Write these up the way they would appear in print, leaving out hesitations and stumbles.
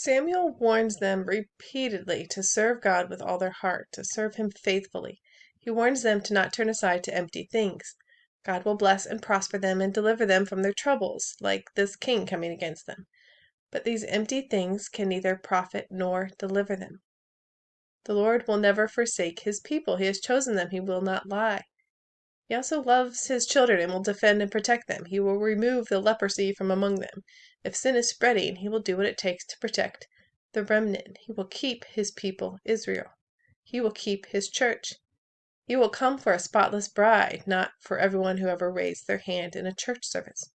Samuel warns them repeatedly to serve God with all their heart, to serve Him faithfully. He warns them to not turn aside to empty things. God will bless and prosper them and deliver them from their troubles, like this king coming against them. But these empty things can neither profit nor deliver them. The Lord will never forsake His people. He has chosen them. He will not lie. He also loves His children and will defend and protect them. He will remove the leprosy from among them. If sin is spreading, He will do what it takes to protect the remnant. He will keep His people, Israel. He will keep His church. He will come for a spotless bride, not for everyone who ever raised their hand in a church service.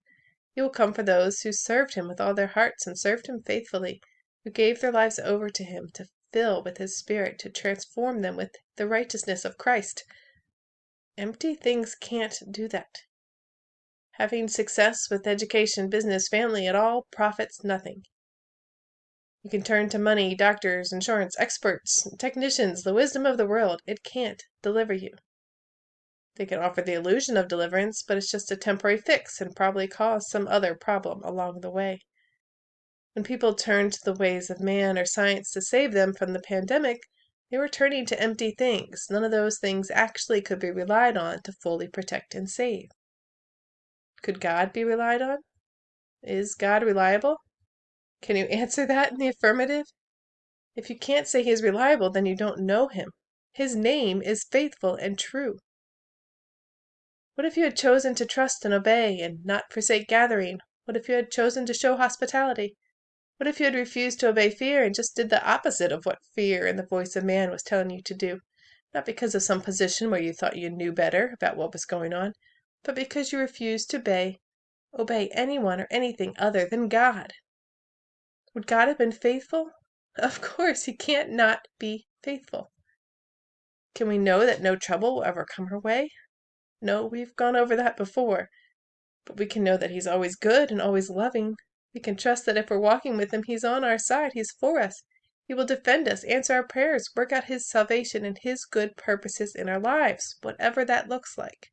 He will come for those who served Him with all their hearts and served Him faithfully, who gave their lives over to Him to fill with His Spirit, to transform them with the righteousness of Christ. Empty things can't do that. Having success with education, business, family, it all profits nothing. You can turn to money, doctors, insurance, experts, technicians, the wisdom of the world. It can't deliver you. They can offer the illusion of deliverance, but it's just a temporary fix and probably cause some other problem along the way. When people turned to the ways of man or science to save them from the pandemic, they were turning to empty things. None of those things actually could be relied on to fully protect and save. Could God be relied on? Is God reliable? Can you answer that in the affirmative? If you can't say He is reliable, then you don't know Him. His name is faithful and true. What if you had chosen to trust and obey and not forsake gathering? What if you had chosen to show hospitality? What if you had refused to obey fear and just did the opposite of what fear and the voice of man was telling you to do? Not because of some position where you thought you knew better about what was going on, but because you refused to obey anyone or anything other than God. Would God have been faithful? Of course, He can't not be faithful. Can we know that no trouble will ever come our way? No, we've gone over that before. But we can know that He's always good and always loving. We can trust that if we're walking with Him, He's on our side. He's for us. He will defend us, answer our prayers, work out His salvation and His good purposes in our lives, whatever that looks like.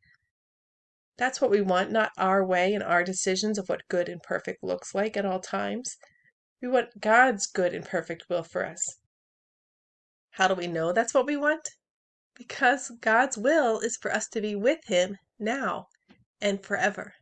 That's what we want, not our way and our decisions of what good and perfect looks like at all times. We want God's good and perfect will for us. How do we know that's what we want? Because God's will is for us to be with Him now and forever.